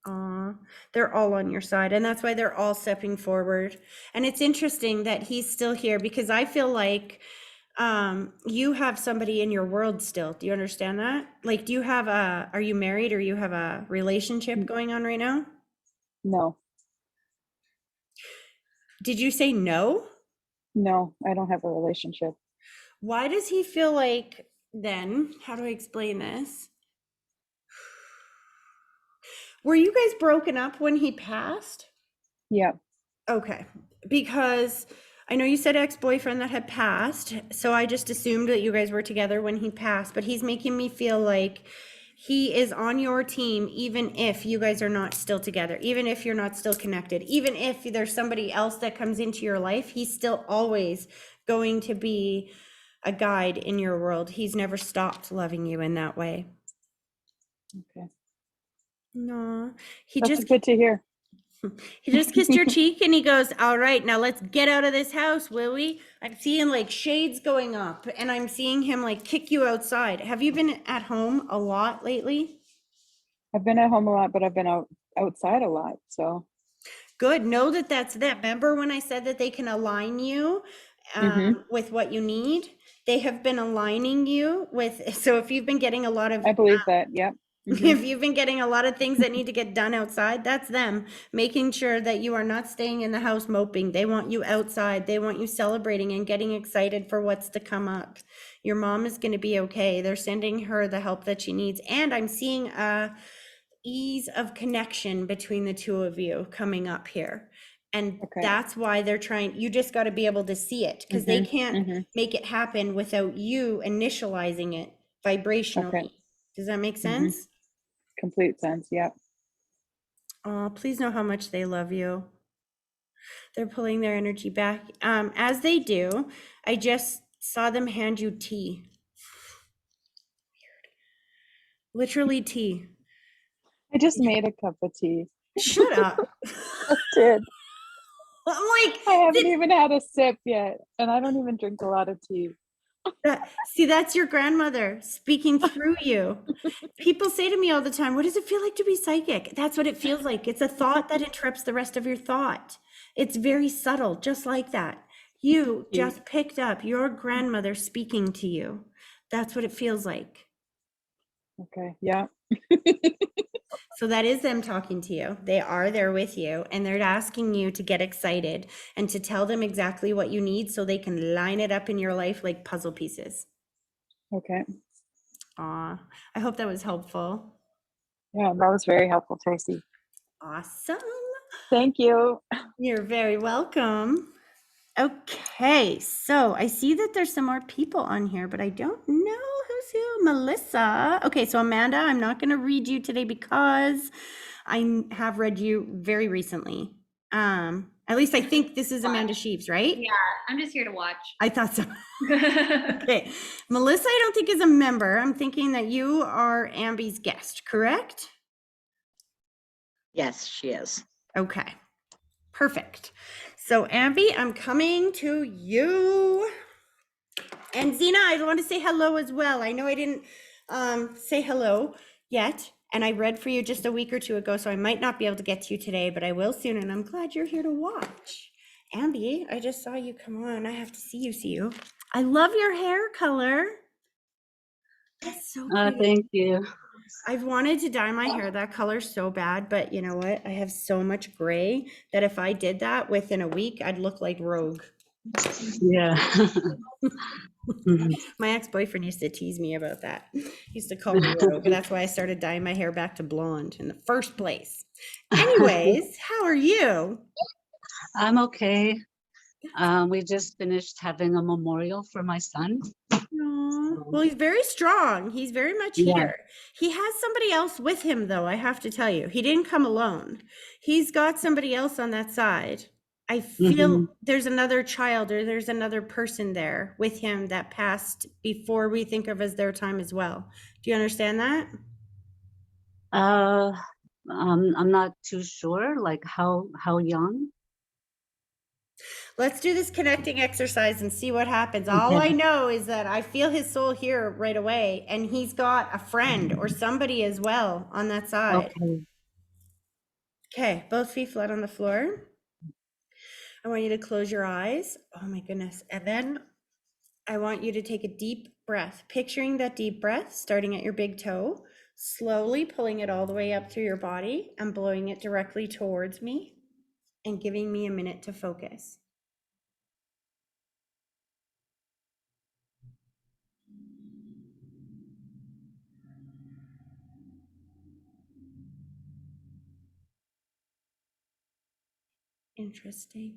Aw, they're all on your side, and that's why they're all stepping forward. And it's interesting that he's still here because I feel like you have somebody in your world still. Do you understand that? Like, are you married or you have a relationship N- going on right now? No. Did you say no? No, I don't have a relationship. Why does he feel like then? How do I explain this? Were you guys broken up when he passed? Yeah. Okay, because I know you said ex-boyfriend that had passed, so I just assumed that you guys were together when he passed, but he's making me feel like he is on your team even if you guys are not still together, even if you're not still connected, even if there's somebody else that comes into your life, he's still always going to be a guide in your world. He's never stopped loving you in that way. Okay. No, he That's just good to hear. He just kissed your cheek and he goes, "All right, now let's get out of this house, will we?" I'm seeing like shades going up and I'm seeing him like kick you outside. Have you been at home a lot lately? I've been at home a lot, but I've been outside a lot. So, Good. Know that that's that. Remember when I said that they can align you hmm, with what you need? They have been aligning you with, so if you've been getting a lot of I believe that. Yep. Hmm. if you've been getting a lot of things that need to get done outside, that's them making sure that you are not staying in the house moping. They want you outside. They want you celebrating and getting excited for what's to come up. Your mom is going to be okay. They're sending her the help that she needs. And I'm seeing a ease of connection between the two of you coming up here. And Okay. that's why they're trying, you just got to be able to see it because they Hmm. can't Hmm. make it happen without you initializing it Okay. vibrationally. Does that make Hmm. sense? Complete sense. Yep. Oh, please know how much they love you. They're pulling their energy back. As they do, I just saw them hand you tea. Literally tea. I just made a cup of tea. Shut up. I did. I'm like, I haven't even had a sip yet, and I don't even drink a lot of tea. see, that's your grandmother speaking through you. People say to me all the time, what does it feel like to be psychic? That's what it feels like. It's a thought that interrupts the rest of your thought. It's very subtle, just like that. You just picked up your grandmother speaking to you. That's what it feels like. Okay, yeah. So that is them talking to you. They are there with you, and they're asking you to get excited and to tell them exactly what you need so they can line it up in your life like puzzle pieces. Okay. Aw, I hope that was helpful. Yeah, that was very helpful, Tracy. Awesome. Thank you. You're very welcome. Okay, so I see that there's some more people on here, but I don't know who's who. Melissa. Okay, so Amanda, I'm not going to read you today because I have read you very recently. At least I think this is Amanda Sheaves, right? Yeah, I'm just here to watch. I thought so. Okay, Melissa, I don't think is a member. I'm thinking that you are Ambi's guest, correct? Yes, she is. Okay, perfect. So Ambi, I'm coming to you. And Zena, I want to say hello as well. I know I didn't say hello yet, and I read for you just a week or two ago, so I might not be able to get to you today, but I will soon, and I'm glad you're here to watch. Ambi, I just saw you come on. I have to see you. I love your hair color. That's so pretty. Thank you. I've wanted to dye my hair that color so bad, but you know what? I have so much gray that if I did that within a week, I'd look like Rogue. Yeah. My ex-boyfriend used to tease me about that. He used to call me Rogue, and that's why I started dyeing my hair back to blonde in the first place. Anyways, how are you? I'm okay. We just finished having a memorial for my son. Aw. Well, he's very strong. He's very much Yeah. here. He has somebody else with him, though, I have to tell you. He didn't come alone. He's got somebody else on that side. I feel there's another child or there's another person there with him that passed before we think of as their time as well. Do you understand that? I'm not too sure, like how young. Let's do this connecting exercise and see what happens. All I know is that I feel his soul here right away, and he's got a friend or somebody as well on that side. Okay. Okay, both feet flat on the floor. I want you to close your eyes. Oh my goodness. And then I want you to take a deep breath, picturing that deep breath starting at your big toe, slowly pulling it all the way up through your body and blowing it directly towards me and giving me a minute to focus. Interesting.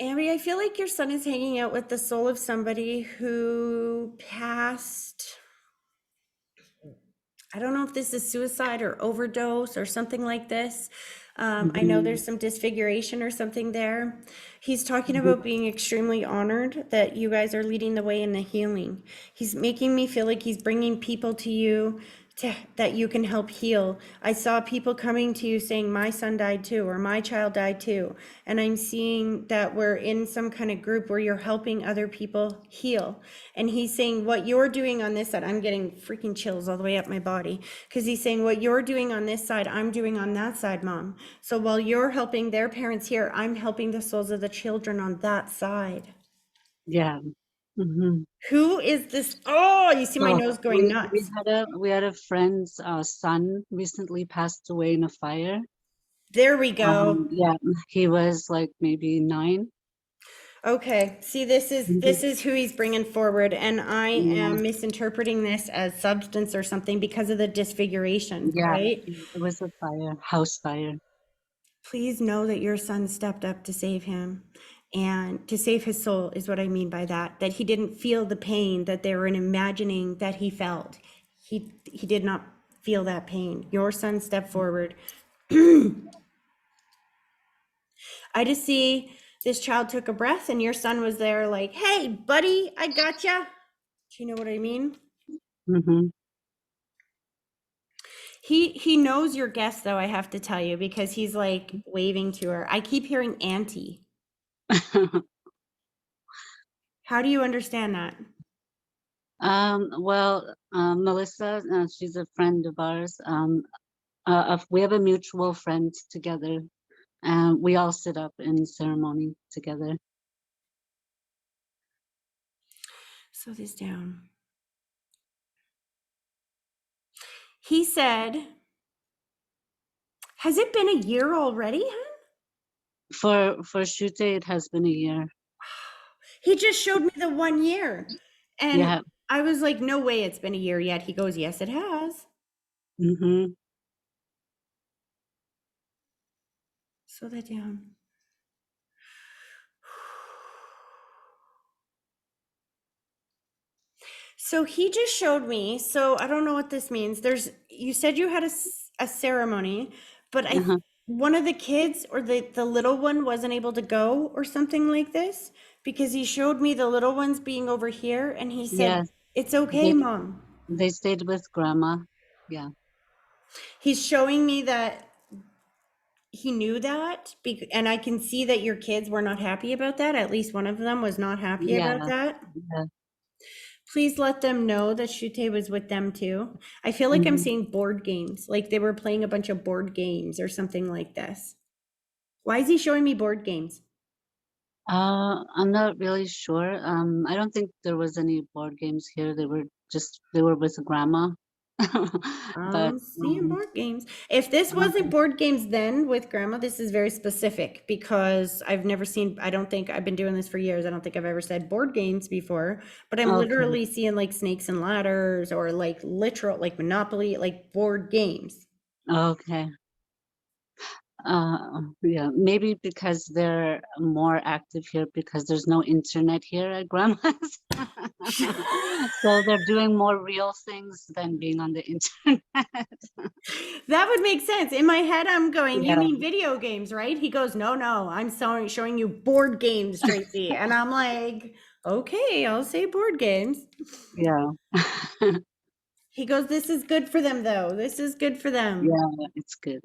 Amber, I feel like your son is hanging out with the soul of somebody who passed. I don't know if this is suicide or overdose or something like this. I know there's some disfiguration or something there. He's talking about being extremely honored that you guys are leading the way in the healing. He's making me feel like he's bringing people to you that you can help heal. I saw people coming to you saying, my son died too, or my child died too. And I'm seeing that we're in some kind of group where you're helping other people heal. And he's saying what you're doing on this side, I'm getting freaking chills all the way up my body, because he's saying what you're doing on this side, I'm doing on that side, Mom. So while you're helping their parents here, I'm helping the souls of the children on that side. Yeah. Who is this? Oh, you see my So nose going nuts. we had a friend's son recently passed away in a fire. There we go. Yeah, he was like maybe 9. Okay, see, this is who he's bringing forward, and I am misinterpreting this as substance or something because of the disfiguration, Yeah, right? it was a fire, house fire. Please know that your son stepped up to save him, and to save his soul is what I mean by that, that he didn't feel the pain that they were imagining that he felt. He did not feel that pain. Your son stepped forward. I just see this child took a breath and your son was there like, hey, buddy, I gotcha. Do you know what I mean? Mm-hmm. He knows your guest though, I have to tell you, because he's like waving to her. I keep hearing auntie. How do you understand that? Well, Melissa, she's a friend of ours. We have a mutual friend together, and we all sit up in ceremony together. Slow this down. He said, has it been a year already, hun? For Shute, it has been a year. He just showed me the 1 year. And Yeah. I was like, no way it's been a year yet. He goes, yes, it has. Mm-hmm. Slow that down. So he just showed me. So I don't know what this means. You said you had a ceremony, but Uh-huh. one of the kids or the little one wasn't able to go or something like this, because he showed me the little ones being over here and he said, Yes, it's okay, they mom. they stayed with grandma. Yeah. He's showing me that he knew that, and I can see that your kids were not happy about that. At least one of them was not happy Yeah. about that. Yeah. Please let them know that Shute was with them too. I feel like I'm Mm-hmm. seeing board games, like they were playing a bunch of board games or something like this. Why is he showing me board games? I'm not really sure. I don't think there was any board games here. They were with grandma. But I'm seeing board games. If this wasn't okay. board games then with grandma, this is very specific because I've never seen, I don't think, I've been doing this for years. I don't think I've ever said board games before, but I'm Okay. literally seeing like snakes and ladders or like literal, like Monopoly, like board games. Okay. Yeah, maybe because they're more active here because there's no internet here at grandma's. So they're doing more real things than being on the internet. That would make sense. In my head, I'm going, you Yeah, mean video games, right? He goes, no, I'm showing you board games, Tracy. And I'm like, okay, I'll say board games. yeah. He goes, this is good for them, though. This is good for them. Yeah, it's good.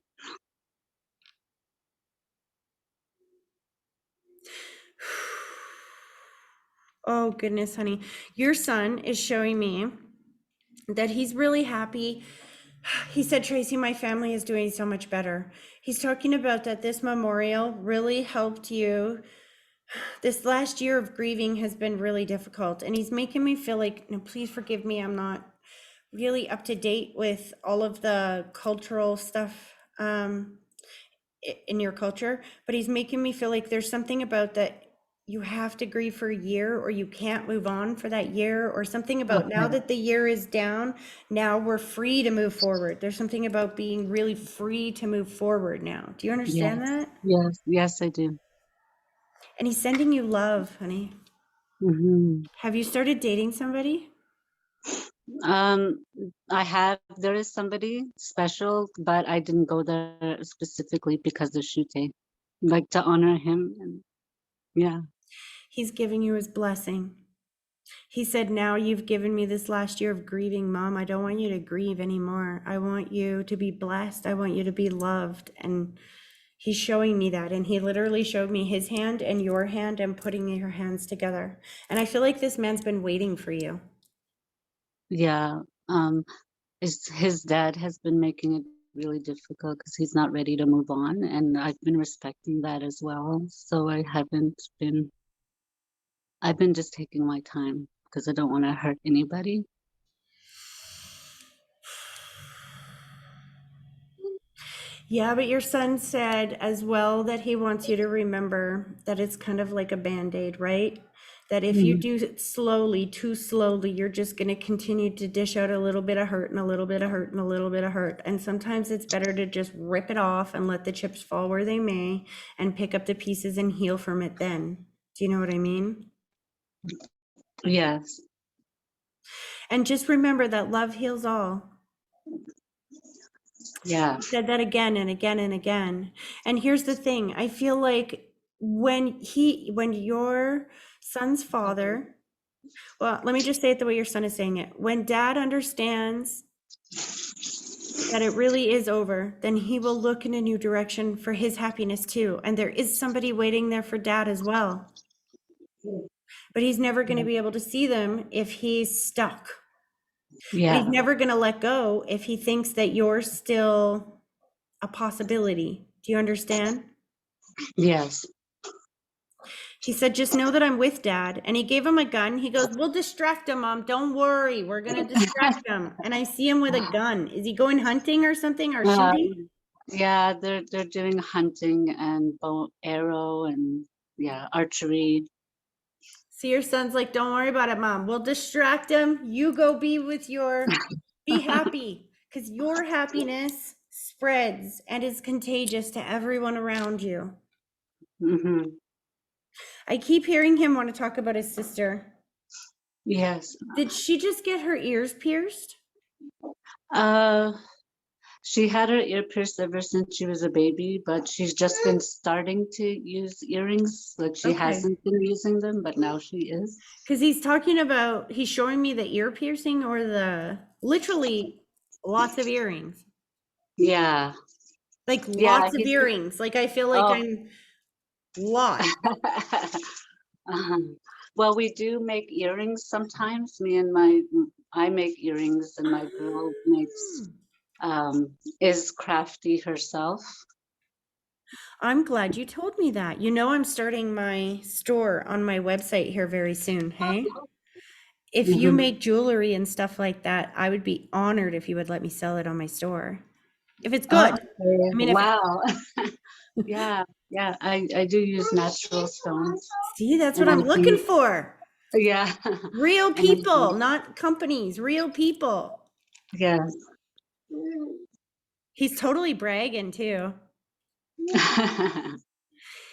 Oh, goodness, honey. Your son is showing me that he's really happy. He said, Tracy, my family is doing so much better. He's talking about that this memorial really helped you. This last year of grieving has been really difficult. And he's making me feel like, no, please forgive me. I'm not really up to date with all of the cultural stuff in your culture, but he's making me feel like there's something about that you have to grieve for a year or you can't move on for that year, or something about now Okay. that the year is down, now we're free to move forward. There's something about being really free to move forward now. Do you understand Yes, that? yes, I do. And he's sending you love, honey. Hmm. Have you started dating somebody? Um, there is somebody special, but I didn't go there specifically because of Shute, like to honor him. And yeah, He's giving you his blessing. He said, now you've given me this last year of grieving, Mom. I don't want you to grieve anymore. I want you to be blessed. I want you to be loved. And he's showing me that. And he literally showed me his hand and your hand and putting your hands together. And I feel like this man's been waiting for you. yeah. His dad has been making it really difficult because he's not ready to move on, and I've been respecting that as well. So I've been just taking my time because I don't want to hurt anybody. Yeah, but your son said as well that he wants you to remember that it's kind of like a Band-Aid, right? That if you Mhm. do it slowly, too slowly, you're just going to continue to dish out a little bit of hurt and a little bit of hurt and a little bit of hurt. And sometimes it's better to just rip it off and let the chips fall where they may and pick up the pieces and heal from it then. Do you know what I mean? Yes. And just remember that love heals all. Yeah. He said that again and again and again. And here's the thing. I feel like when your son's father, well, let me just say it the way your son is saying it. When dad understands that it really is over, then he will look in a new direction for his happiness too. And there is somebody waiting there for dad as well. But he's never going to be able to see them if he's stuck. But Yeah. he's never going to let go if he thinks that you're still a possibility. Do you understand? Yes. He said, just know that I'm with dad. And he gave him a gun. He goes, we'll distract him, mom. Don't worry. We're going to distract him. And I see him with a gun. Is he going hunting or something or shooting? Yeah, they're doing hunting and bow arrow and archery. So your son's like, don't worry about it, mom. We'll distract him. You go be happy, because your happiness spreads and is contagious to everyone around you. Hmm. I keep hearing him want to talk about his sister. Yes. Did she just get her ears pierced? She had her ear pierced ever since she was a baby, but she's just been starting to use earrings. Like she Okay. hasn't been using them, but now she is. Because he's showing me the ear piercing or the literally lots of earrings. Yeah. Like Yeah, lots of he's earrings. Like I feel like oh. I'm lost. Well, we do make earrings sometimes. I make earrings and my girl is crafty herself. I'm glad you told me that. You know, I'm starting my store on my website here very soon. Hey, if you Mhm. make jewelry and stuff like that, I would be honored if you would let me sell it on my store. If it's good. Okay. I mean, Wow. Yeah, I do use natural stones. see, that's what And I I'm looking do, for. yeah. Real And I people, do, not companies, real people. yes. He's totally bragging too.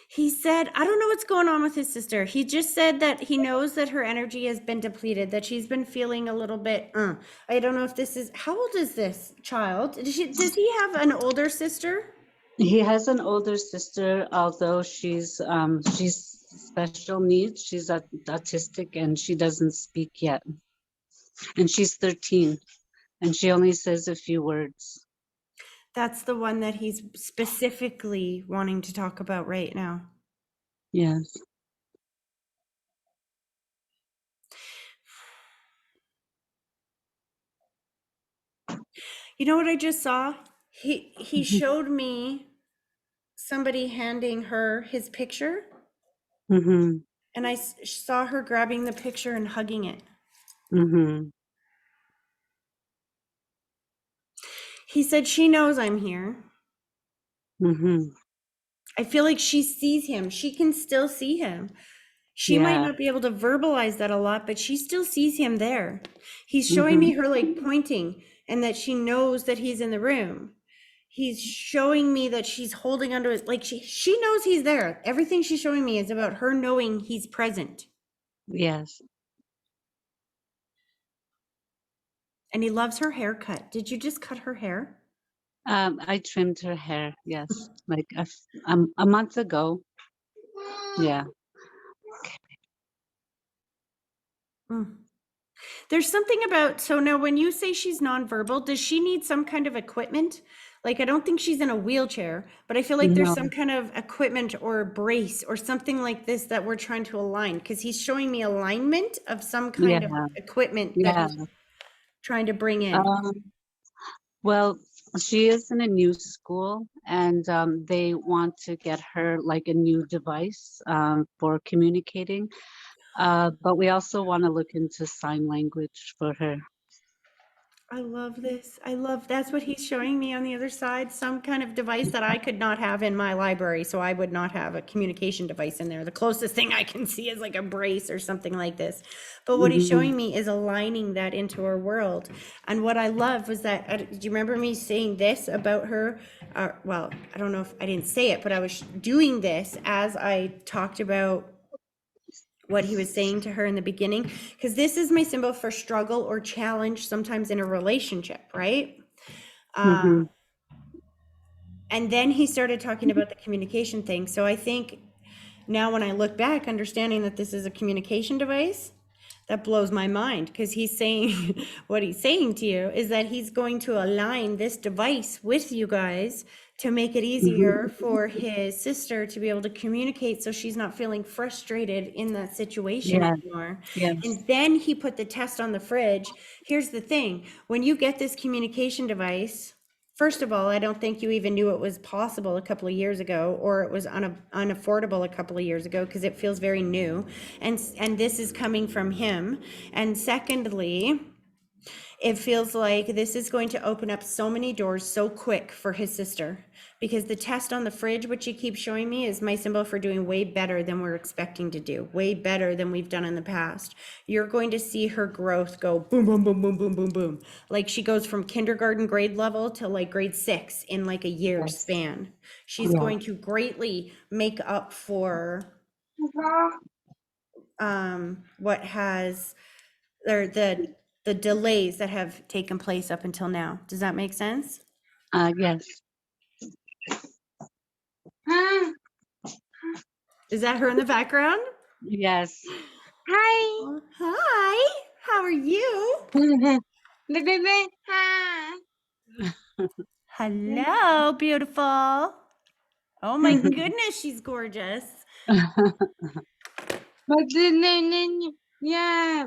He said, I don't know what's going on with his sister. He just said that he knows that her energy has been depleted, that she's been feeling a little bit, I don't know if this is, how old is this child? Does he have an older sister? He has an older sister, although she's special needs. She's autistic and she doesn't speak yet. And she's 13 and she only says a few words. That's the one that he's specifically wanting to talk about right now. Yes. You know what I just saw? He showed me somebody handing her his picture, Mm-hmm. and I saw her grabbing the picture and hugging it. Mm-hmm. He said, she knows I'm here. Mm-hmm. I feel like she sees him. She can still see him. She might Yeah. not be able to verbalize that a lot, but she still sees him there. He's showing Mm-hmm. me her like pointing and that she knows that he's in the room. He's showing me that she's holding onto it. Like she knows he's there. Everything she's showing me is about her knowing he's present. Yes. And he loves her haircut. Did you just cut her hair? I trimmed her hair. Yes. Like a month ago. Yeah. Mm. There's something about, so now when you say she's nonverbal, does she need some kind of equipment? Like, I don't think she's in a wheelchair, but I feel like there's No. some kind of equipment or a brace or something like this that we're trying to align, because he's showing me alignment of some Yeah. kind of equipment that Yeah. he's trying to bring in. Well, she is in a new school and they want to get her like a new device for communicating. But we also want to look into sign language for her. I love this. That's what he's showing me on the other side, some kind of device that I could not have in my library. So I would not have a communication device in there. The closest thing I can see is like a brace or something like this. But what he's Mhm. showing me is aligning that into her world. And what I love was that, do you remember me saying this about her? Well, I don't know if I didn't say it, but I was doing this as I talked about what he was saying to her in the beginning, because this is my symbol for struggle or challenge sometimes in a relationship, right? Mhm. And then he started talking about the communication thing. So I think now when I look back, understanding that this is a communication device, that blows my mind, because he's saying what he's saying to you is that he's going to align this device with you guys to make it easier for his sister to be able to communicate so she's not feeling frustrated in that situation Yeah. anymore. Yes. And then he put the test on the fridge. Here's the thing, when you get this communication device, first of all, I don't think you even knew it was possible a couple of years ago, or it was unaffordable a couple of years ago, because it feels very new. And this is coming from him. And secondly, it feels like this is going to open up so many doors so quick for his sister, because the test on the fridge, which you keep showing me, is my symbol for doing way better than we're expecting to do, way better than we've done in the past. You're going to see her growth go boom, boom, boom, boom, boom, boom, boom. Like she goes from kindergarten grade level to like grade 6 in like a year Yes. span. She's Yeah. going to greatly make up for what has, or the delays that have taken place up until now. Does that make sense? Yes. Is that her in the background? Yes. Hi. Hi. How are you? Hello, beautiful. Oh my goodness, she's gorgeous. Yeah.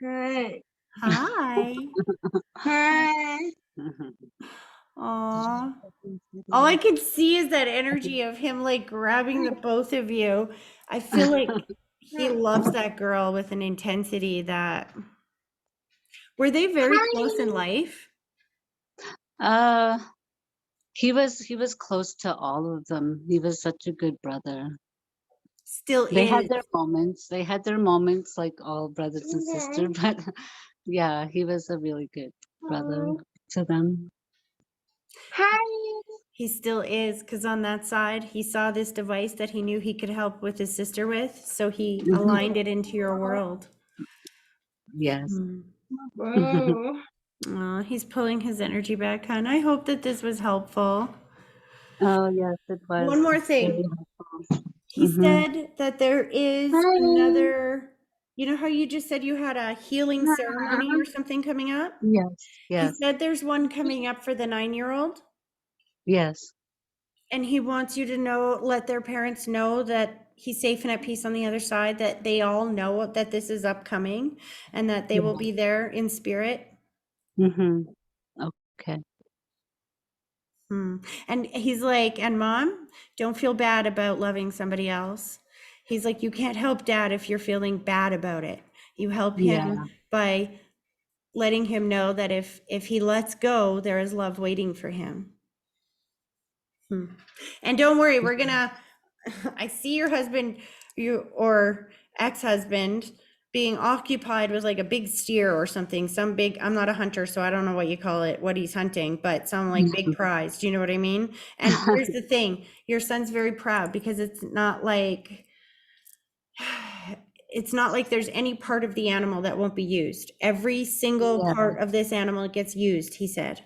Hi. Hi. Aw. All I can see is that energy of him like grabbing the both of you. I feel like he loves that girl with an intensity that. Were they very close in life? Uh, he was close to all of them. He was such a good brother. Still They had is. their moments. They had their moments like all brothers and sisters, but yeah, he was a really good brother to them. Hi. He still is, because on that side, he saw this device that he knew he could help with his sister with, so he Mhm. aligned it into your world. Yes. Aw, he's pulling his energy back, hon. I hope that this was helpful. Oh, yes, it was. One more Very thing. helpful. He Mhm. said that there is another, you know how you just said you had a healing ceremony or something coming up? Yes, He yes, said there's one coming up for the 9-year-old, yes, and he wants you to know, let their parents know that he's safe and at peace on the other side, that they all know that this is upcoming and that they will be there in spirit. Mm-hmm. Okay. And he's like, and mom, don't feel bad about loving somebody else. He's like, you can't help dad if you're feeling bad about it. You help Yeah. him by letting him know that if he lets go, there is love waiting for him. And don't worry, we're gonna, I see your husband, you or ex-husband being occupied with like a big steer or something, some big, I'm not a hunter, so I don't know what you call it, what he's hunting, but some like big prize. Do you know what I mean? And here's the thing, your son's very proud because it's not like there's any part of the animal that won't be used. Every single Yeah. part of this animal gets used, he said.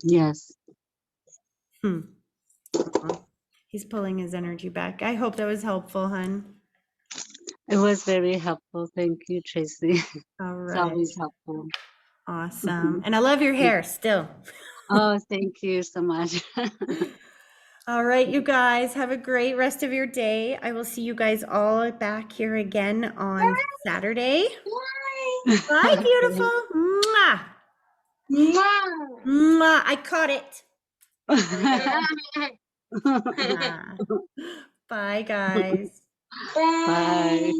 Yes. He's pulling his energy back. I hope that was helpful, hun. It was very helpful. Thank you, Tracy. All It's right. always helpful. Awesome. And I love your hair still. Oh, thank you so much. All right, you guys, have a great rest of your day. I will see you guys all back here again on Saturday. Bye, beautiful. Mwah. Mwah. I caught it. Bye, guys. Bye.